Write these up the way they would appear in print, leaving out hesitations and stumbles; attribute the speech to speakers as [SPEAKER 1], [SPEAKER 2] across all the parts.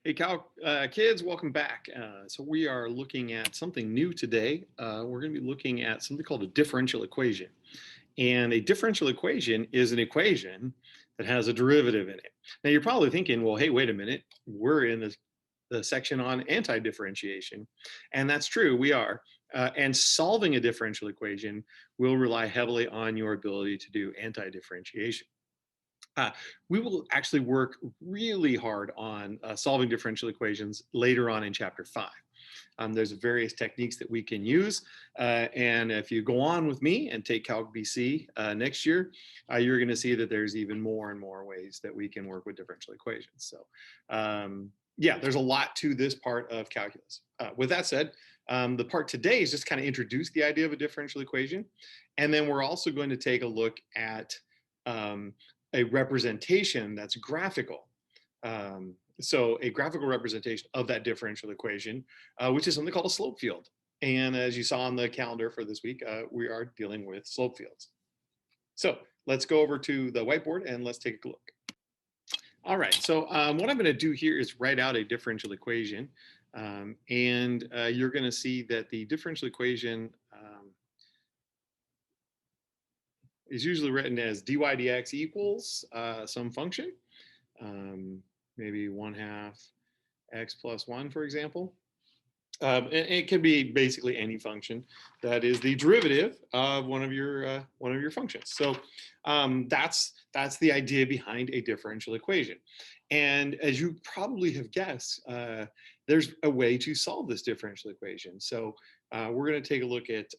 [SPEAKER 1] Hey, kids, welcome back. So we are looking at something new today. We're going to be looking at something called a differential equation. And a differential equation is an equation that has a derivative in it. Now you're probably thinking, well, hey, wait a minute. We're in the section on anti-differentiation. And that's true, we are. And solving a differential equation will rely heavily on your ability to do anti-differentiation. Uh, we will actually work really hard on solving differential equations later on in chapter 5. There's various techniques that we can use. And if you go on with me and take Calc BC next year, you're going to see that there's even more and more ways that we can work with differential equations. So yeah, there's a lot to this part of calculus. With that said, the part today is just kind of introduce the idea of a differential equation. And then we're also going to take a look at um, a representation that's graphical. So a graphical representation of that differential equation, which is something called a slope field. And as you saw on the calendar for this week, we are dealing with slope fields. So let's go over to the whiteboard and let's take a look. All right, so what I'm going to do here is write out a differential equation. And you're going to see that the differential equation is usually written as dy dx equals some function, maybe 1/2 x plus 1, for example. It can be basically any function that is the derivative of one of your functions. So that's the idea behind a differential equation. And as you probably have guessed, there's a way to solve this differential equation. So we're going to take a look at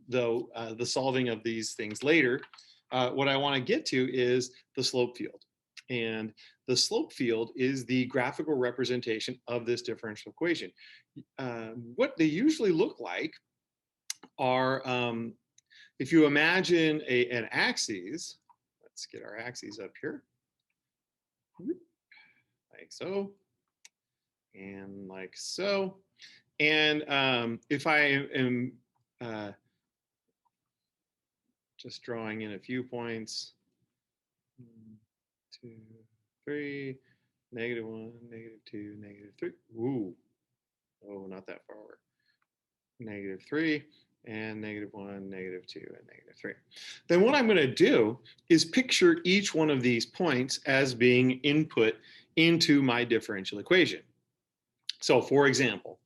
[SPEAKER 1] the solving of these things later. What I want to get to is the slope field. And the slope field is the graphical representation of this differential equation. What they usually look like are, if you imagine an axis, let's get our axes up here, like so, and like so. And if I am just drawing in a few points, 1, 2, 3, -1, -2, -3. Ooh, oh, not that far over. -3, and -1, -2, and -3. Then what I'm going to do is picture each one of these points as being input into my differential equation. So for example,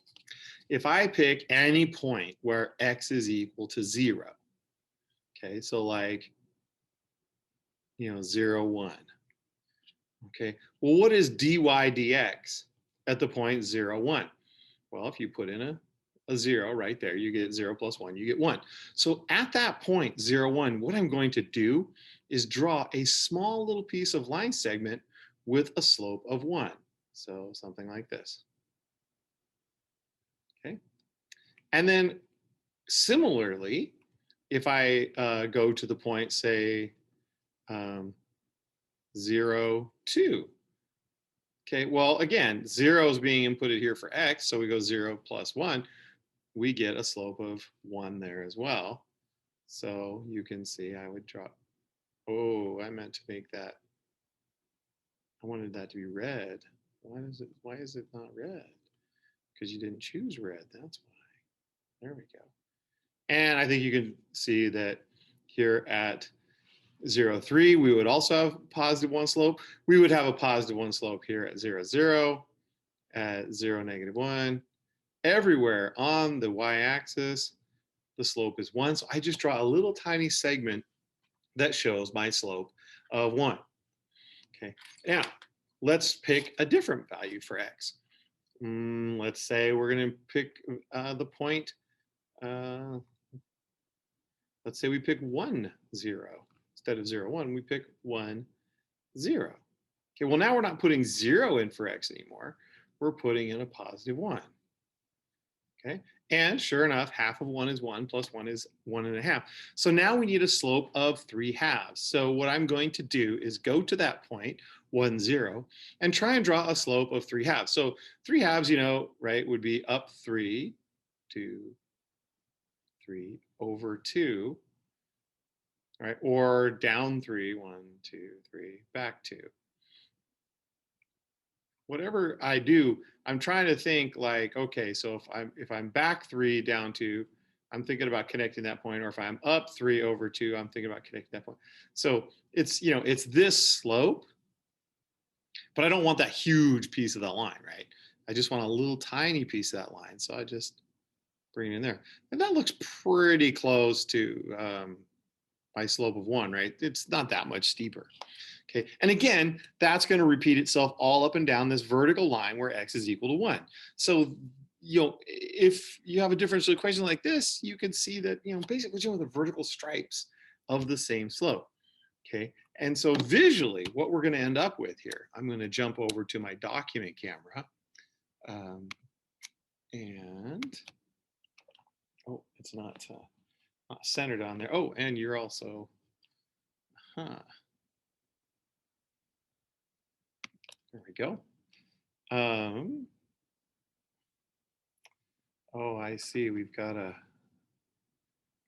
[SPEAKER 1] if I pick any point where x is equal to 0, okay, so like, 0, 1. Okay, well, what is dy dx at the point 0, 1? Well, if you put in a 0 right there, you get 0 plus 1, you get 1. So at that point, 0, 1, what I'm going to do is draw a small little piece of line segment with a slope of 1. So something like this. Okay. And then similarly, if I go to the point, say, 0, 2. Okay, well, again, 0 is being inputted here for x, so we go 0 plus 1. We get a slope of 1 there as well. So you can see I would draw, oh, I meant to make that, I wanted that to be red. Why is it not red? Because you didn't choose red, that's why. There we go. And I think you can see that here at 0, 3, we would also have positive 1 slope. We would have a positive 1 slope here at 0, 0, at 0, -1. Everywhere on the y-axis, the slope is 1. So I just draw a little tiny segment that shows my slope of 1. Okay, now let's pick a different value for x. Let's say we're going to pick the point, let's say we pick 1, 0. Instead of 0, 1, we pick 1, 0. Okay, well, now we're not putting 0 in for x anymore. We're putting in a positive 1. Okay, and sure enough, half of 1 is 1, plus 1 is 1.5. So now we need a slope of 3/2. So what I'm going to do is go to that point, 1, 0, and try and draw a slope of 3/2. So 3/2, right, would be up 3, 2, 3 over 2, right, or down 3, 1, 2, 3, back 2. whatever I do, I'm trying to think like, okay, so if I'm back 3 down 2, I'm thinking about connecting that point, or if I'm up 3 over 2, I'm thinking about connecting that point. So it's, it's this slope, but I don't want that huge piece of that line, right? I just want a little tiny piece of that line. So I just bring it in there. And that looks pretty close to my slope of 1, right? It's not that much steeper. Okay, and again, that's going to repeat itself all up and down this vertical line where x is equal to 1. So, if you have a differential equation like this, you can see that, basically the vertical stripes of the same slope. Okay, and so visually, what we're going to end up with here, I'm going to jump over to my document camera. And, oh, it's not centered on there. Oh, and you're also, there we go. Oh, I see. We've got a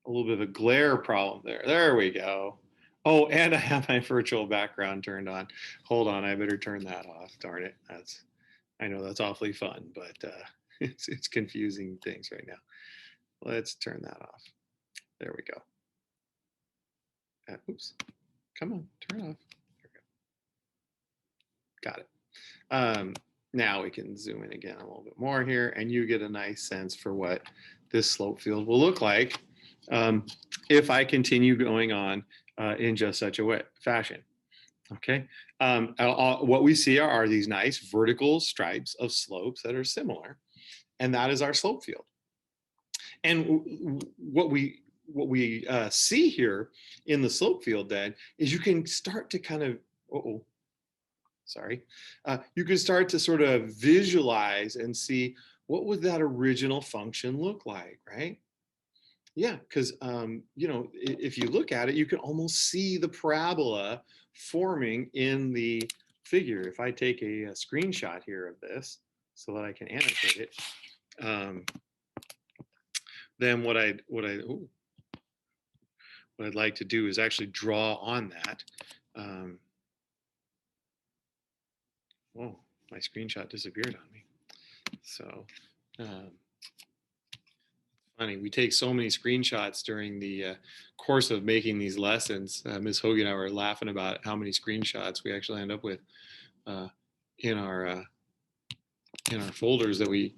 [SPEAKER 1] little bit of a glare problem there. There we go. Oh, and I have my virtual background turned on. Hold on, I better turn that off. Darn it. I know that's awfully fun, but it's confusing things right now. Let's turn that off. There we go. Oops. Come on, turn it off. There we go. Got it. Now we can zoom in again a little bit more here, and you get a nice sense for what this slope field will look like if I continue going on in just such a fashion. Okay. What we see are these nice vertical stripes of slopes that are similar, and that is our slope field. And what we see here in the slope field then is you can start to kind of, you can start to sort of visualize and see what would that original function look like, right? Yeah, because if you look at it, you can almost see the parabola forming in the figure. If I take a screenshot here of this so that I can annotate it, then what I'd like to do is actually draw on that. Oh, my screenshot disappeared on me. So funny, we take so many screenshots during the course of making these lessons. Ms. Hogan and I were laughing about how many screenshots we actually end up with in our folders that we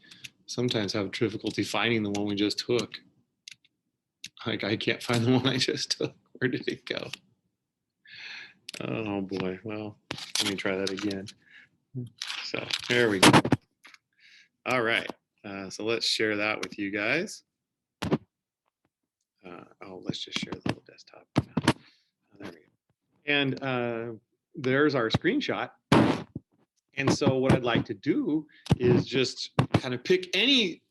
[SPEAKER 1] sometimes have difficulty finding the one we just took. Like, I can't find the one I just took. Where did it go? Oh boy. Well, let me try that again. So there we go. All right. So let's share that with you guys. Let's just share the little desktop. There we go. And there's our screenshot. And so what I'd like to do is just kind of pick any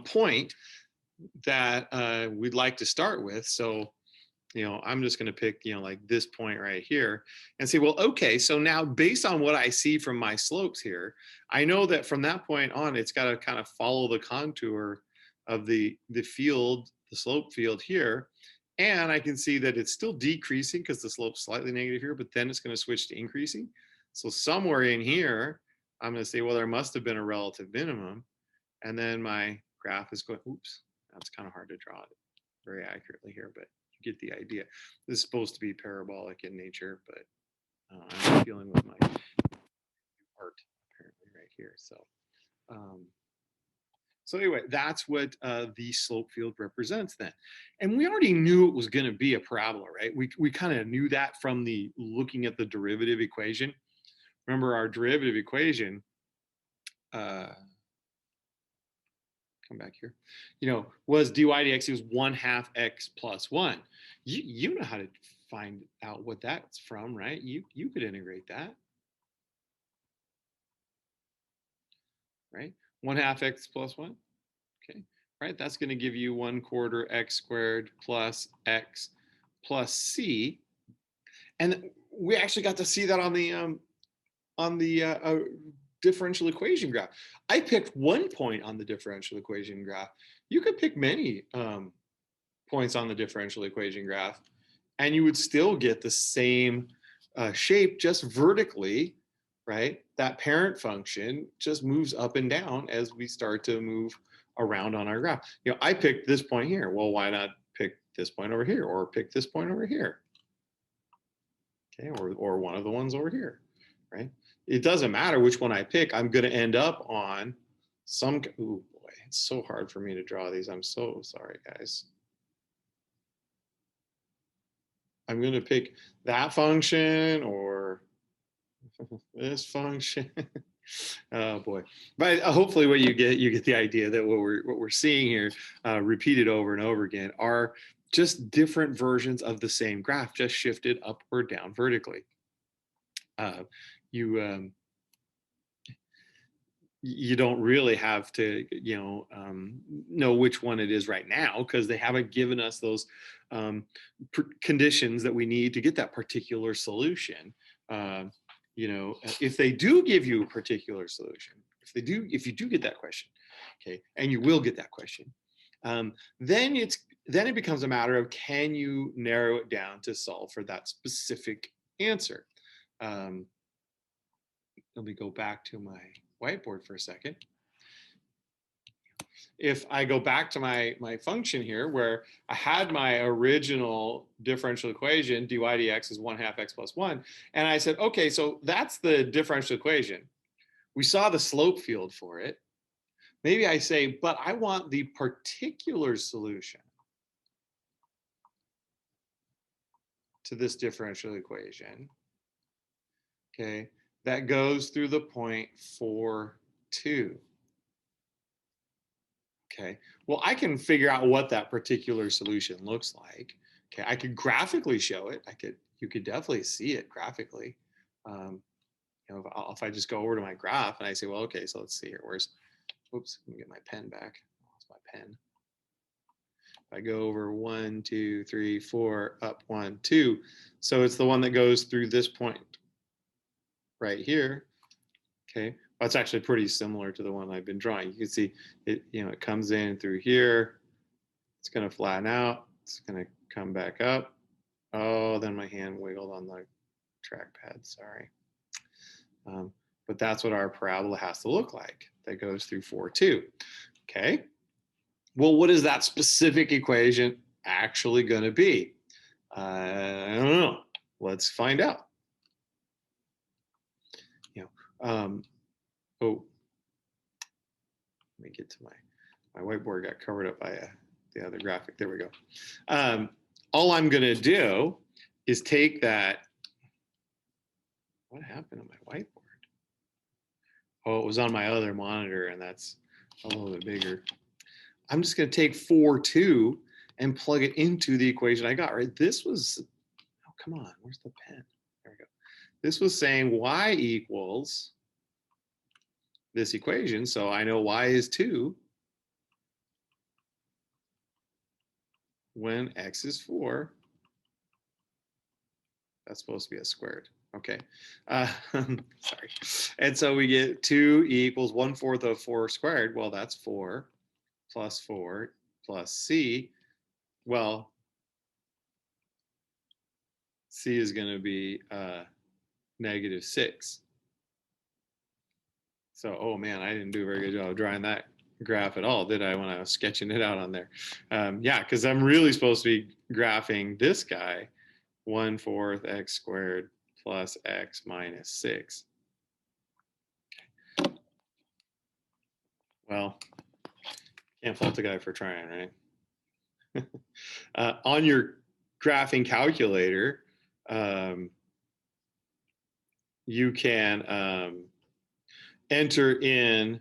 [SPEAKER 1] point that we'd like to start with. So, I'm just going to pick, like this point right here and say, well, okay, so now based on what I see from my slopes here, I know that from that point on, it's got to kind of follow the contour of the field, the slope field here. And I can see that it's still decreasing because the slope's slightly negative here, but then it's going to switch to increasing. So somewhere in here, I'm going to say, well, there must have been a relative minimum. And then my graph is going, oops, that's kind of hard to draw it very accurately here, but you get the idea. This is supposed to be parabolic in nature, but I'm dealing with my art apparently right here. So anyway, that's what the slope field represents then. And we already knew it was going to be a parabola, right? We kind of knew that from the looking at the derivative equation. Remember our derivative equation, come back here, was dy dx equals 1/2 x plus 1. You know how to find out what that's from, right? You could integrate that, right? 1/2 x plus 1, okay, right? That's going to give you 1/4 x squared plus x plus c. And we actually got to see that on the differential equation graph. I picked one point on the differential equation graph. You could pick many points on the differential equation graph, and you would still get the same shape, just vertically right? That parent function just moves up and down as we start to move around on our graph. I picked this point here. Well, why not pick this point over here, or pick this point over here? Okay, or one of the ones over here, right? It doesn't matter which one I pick. I'm going to end up on some. Ooh, boy, it's so hard for me to draw these. I'm so sorry, guys. I'm going to pick that function or this function. Oh boy! But hopefully, what you get the idea that what we're seeing here, repeated over and over again, are just different versions of the same graph, just shifted up or down vertically. You you don't really have to know which one it is right now, because they haven't given us those conditions that we need to get that particular solution. If they do give you a particular solution, if you do get that question, okay, and you will get that question, then it becomes a matter of, can you narrow it down to solve for that specific answer. Let me go back to my whiteboard for a second. If I go back to my function here, where I had my original differential equation, dy dx is 1/2 x plus 1, and I said, okay, so that's the differential equation. We saw the slope field for it. Maybe I say, but I want the particular solution to this differential equation, okay, that goes through the point 4, 2. Okay, well, I can figure out what that particular solution looks like. Okay, I could graphically show it. You could definitely see it graphically. If I just go over to my graph and I say, well, okay, so let's see here. Oops, let me get my pen back. I lost my pen. If I go over 1, 2, 3, 4, up 1, 2. So it's the one that goes through this point right here. Okay, that's actually pretty similar to the one I've been drawing. You can see it, it comes in through here. It's going to flatten out. It's going to come back up. Oh, then my hand wiggled on the trackpad. Sorry. But that's what our parabola has to look like. That goes through 4, 2. Okay. Well, what is that specific equation actually going to be? I don't know. Let's find out. Oh, let me get to my whiteboard got covered up by the other graphic. There we go. All I'm going to do is take that. What happened on my whiteboard? Oh, it was on my other monitor, and that's a little bit bigger. I'm just going to take 4, 2 and plug it into the equation I got, right? This was, oh, come on, where's the pen? There we go. This was saying y equals this equation, so I know y is 2 when x is 4. That's supposed to be a squared. Okay, sorry. And so we get 2 equals 1/4 of 4 squared. Well, that's 4 plus 4 plus c. Well, c is going to be -6. So, oh man, I didn't do a very good job of drawing that graph at all, did I, when I was sketching it out on there? Yeah, because I'm really supposed to be graphing this guy, 1/4 x squared plus x minus 6. Well, can't fault the guy for trying, right? On your graphing calculator, you can enter in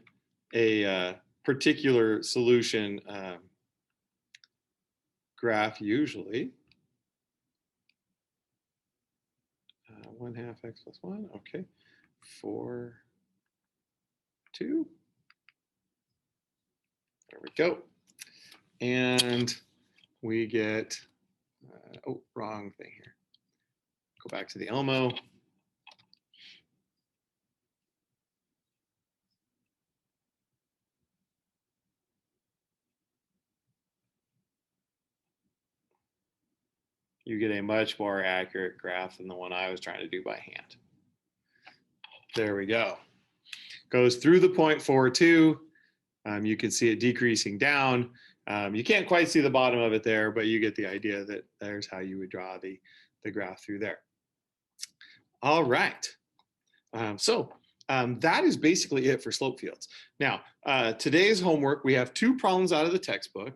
[SPEAKER 1] a particular solution graph usually. 1/2 x plus 1, okay. 4, 2. There we go. And we get, oh, wrong thing here. Go back to the Elmo. You get a much more accurate graph than the one I was trying to do by hand. There we go. Goes through the 0.42. You can see it decreasing down. You can't quite see the bottom of it there, but you get the idea that there's how you would draw the graph through there. All right. That is basically it for slope fields. Now, today's homework, we have 2 problems out of the textbook.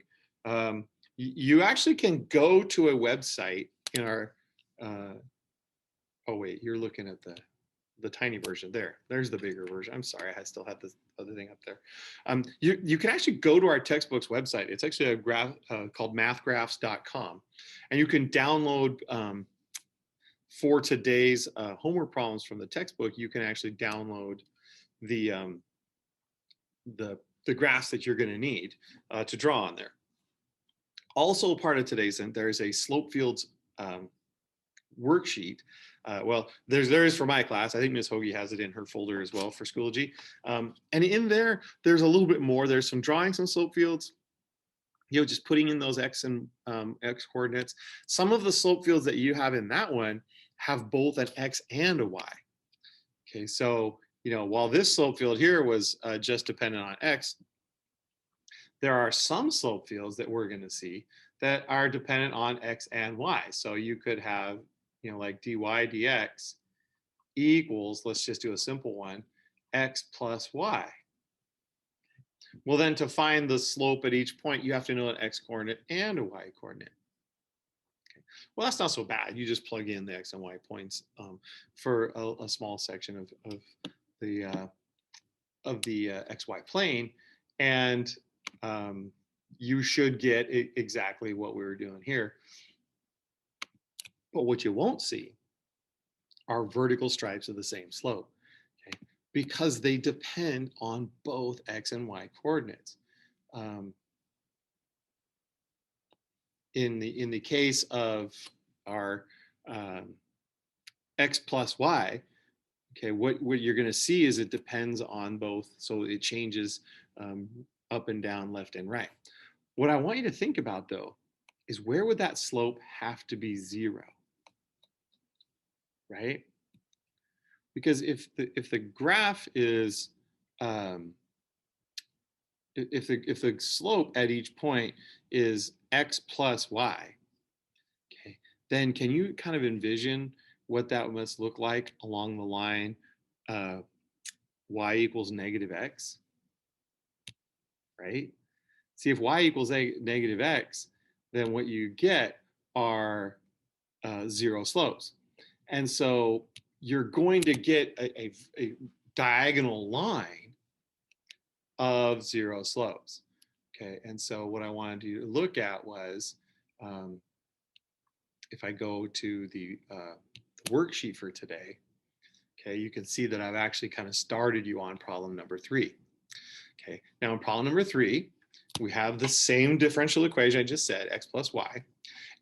[SPEAKER 1] You actually can go to a website in our, oh wait, you're looking at the tiny version there. There's the bigger version. I'm sorry, I still have this other thing up there. You can actually go to our textbook's website. It's actually a graph called mathgraphs.com. And you can download, for today's homework problems from the textbook, you can actually download the graphs that you're going to need to draw on there. Also part of today's, there is a slope fields worksheet. Well, there is for my class. I think Ms. Hoagie has it in her folder as well for Schoology. And in there, there's a little bit more. There's some drawings on slope fields, just putting in those X and X coordinates. Some of the slope fields that you have in that one have both an X and a Y. Okay, so, while this slope field here was just dependent on X, there are some slope fields that we're going to see that are dependent on X and Y. So you could have, like dy dx equals, let's just do a simple one, X plus Y. Well, then to find the slope at each point, you have to know an X coordinate and a Y coordinate. Okay. Well, that's not so bad. You just plug in the X and Y points for a small section of the XY plane, and you should get exactly what we were doing here. But what you won't see are vertical stripes of the same slope, okay? Because they depend on both X and Y coordinates. In the case of our X plus Y, okay, what you're going to see is it depends on both, so it changes up and down, left and right. What I want you to think about, though, is where would that slope have to be 0, right? Because if the graph is if the slope at each point is X plus Y, okay, then can you kind of envision what that must look like along the line Y equals negative X, right? See, if Y equals negative X, then what you get are 0 slopes. And so you're going to get a diagonal line of 0 slopes. Okay, and so what I wanted you to look at was, if I go to the worksheet for today, okay, you can see that I've actually kind of started you on problem number 3. Okay, now in problem number 3, we have the same differential equation I just said, X plus Y.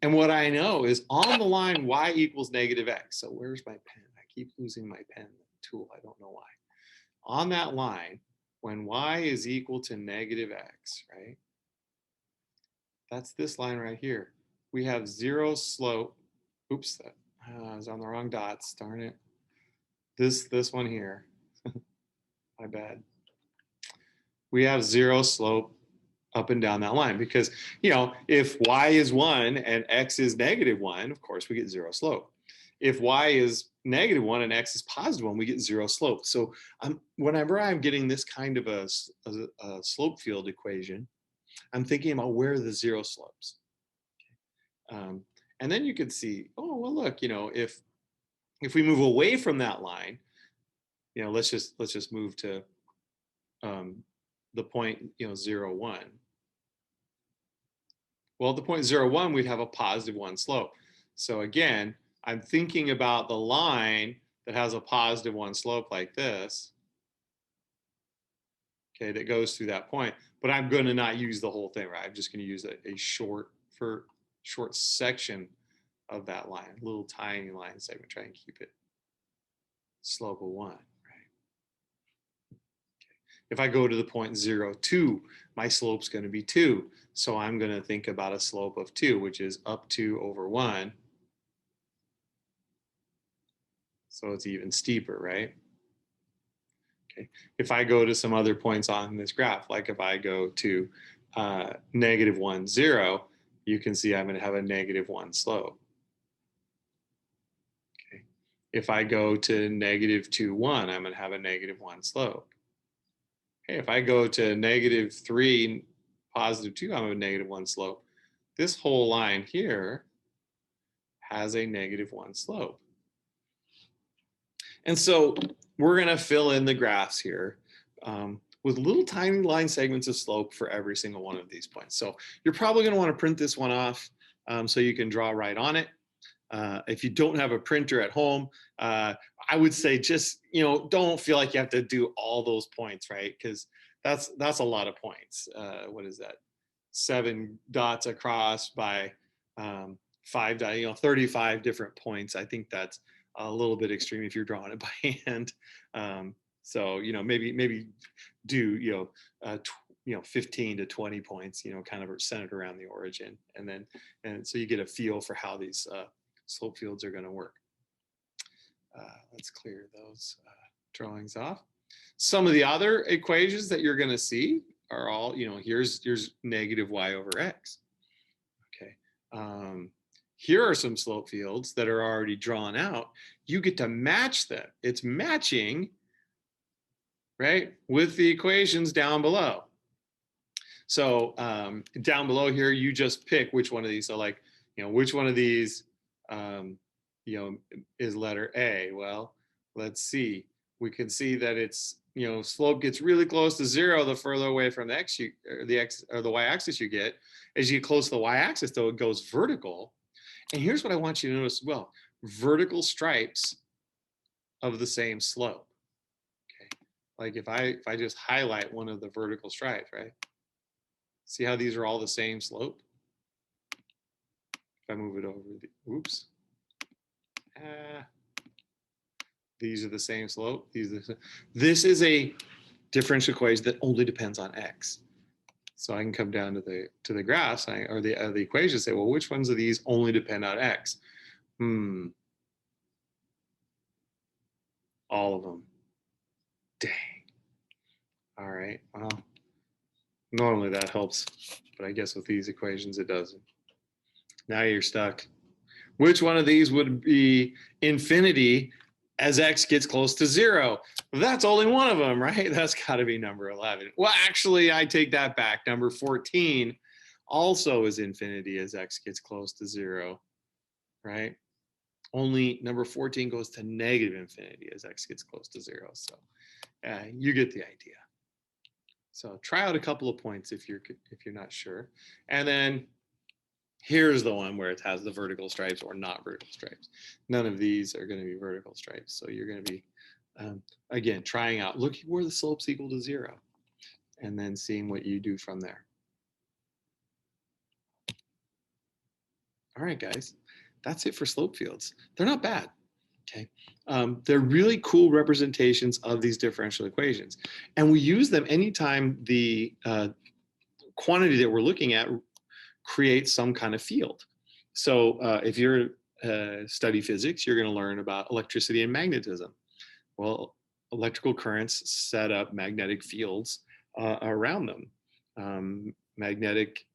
[SPEAKER 1] And what I know is on the line Y equals negative X. So where's my pen? I keep losing my pen tool. I don't know why. On that line, when Y is equal to negative X, right? That's this line right here. We have 0 slope. Oops, I was on the wrong dots. Darn it. This one here. My bad. We have 0 slope up and down that line because, if Y is 1 and X is negative 1, of course, we get 0 slope. If Y is negative 1 and X is positive 1, we get 0 slope. So whenever I'm getting this kind of a slope field equation, I'm thinking about where are the 0 slopes. And then you could see, oh, well, look, if we move away from that line, let's just move to the point, 0, 1. Well, at the point 0, 1, we'd have a positive 1 slope. So again, I'm thinking about the line that has a positive 1 slope like this, okay, that goes through that point. But I'm going to not use the whole thing, right? I'm just going to use a short section of that line, a little tiny line segment, try and keep it slope of 1, right? Okay. If I go to the point 0, 2, my slope's going to be 2. So I'm going to think about a slope of 2, which is up 2 over 1. So it's even steeper, right? Okay. If I go to some other points on this graph, like if I go to -1, 0, you can see I'm going to have a -1 slope. Okay. If I go to -2, 1, I'm going to have a -1 slope. Okay. If I go to -3, +2, I'm a -1 slope. This whole line here has a -1 slope. And so we're going to fill in the graphs here with little tiny line segments of slope for every single one of these points. So you're probably going to want to print this one off so you can draw right on it. If you don't have a printer at home, I would say just, don't feel like you have to do all those points, right? Because that's a lot of points. What is that? 7 dots across by 5 dots, 35 different points. I think that's a little bit extreme if you're drawing it by hand. So, maybe do, 15 to 20 points, kind of centered around the origin. And so you get a feel for how these slope fields are going to work. Let's clear those drawings off. Some of the other equations that you're going to see are all, here's -y over x. Okay. Here are some slope fields that are already drawn out. You get to match them. It's matching, right, with the equations down below. So down below here, you just pick which one of these. So like, which one of these, is letter A? Well, let's see. We can see that it's, slope gets really close to 0 the further away from the x or the y-axis you get. As you get close to the y-axis, though, it goes vertical. And here's what I want you to notice as well: vertical stripes of the same slope. Okay, like if I just highlight one of the vertical stripes, right? See how these are all the same slope? If I move it over, oops. These are the same slope. This is a differential equation that only depends on x. So I can come down to the graphs or the equation and say, well, which ones of these only depend on x? All of them. Dang. All right. Well, normally that helps, but I guess with these equations it doesn't. Now you're stuck. Which one of these would be infinity as x gets close to 0? That's only one of them, right? That's got to be number 11. Well, actually, I take that back. Number 14 also is infinity as x gets close to 0, right? Only number 14 goes to -infinity as x gets close to 0. So you get the idea. So try out a couple of points if you're not sure. And then here's the one where it has the vertical stripes or not vertical stripes. None of these are going to be vertical stripes. So you're going to be, again, trying out, looking where the slope's equal to 0, and then seeing what you do from there. All right, guys, that's it for slope fields. They're not bad. Okay, they're really cool representations of these differential equations. And we use them anytime the quantity that we're looking at create some kind of field. So if you're study physics, you're going to learn about electricity and magnetism. Well, electrical currents set up magnetic fields around them. Magnetic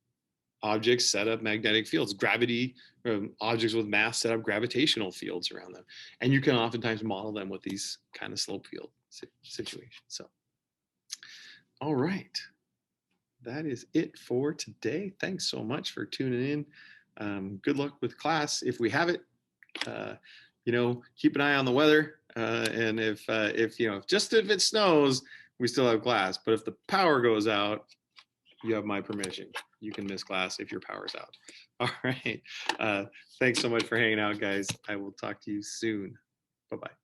[SPEAKER 1] objects set up magnetic fields. Gravity, objects with mass set up gravitational fields around them. And you can oftentimes model them with these kind of slope field situations. So, all right. That is it for today. Thanks so much for tuning in. Good luck with class. If we have it, keep an eye on the weather. And if it snows, we still have class. But if the power goes out, you have my permission. You can miss class if your power's out. All right. Thanks so much for hanging out, guys. I will talk to you soon. Bye-bye.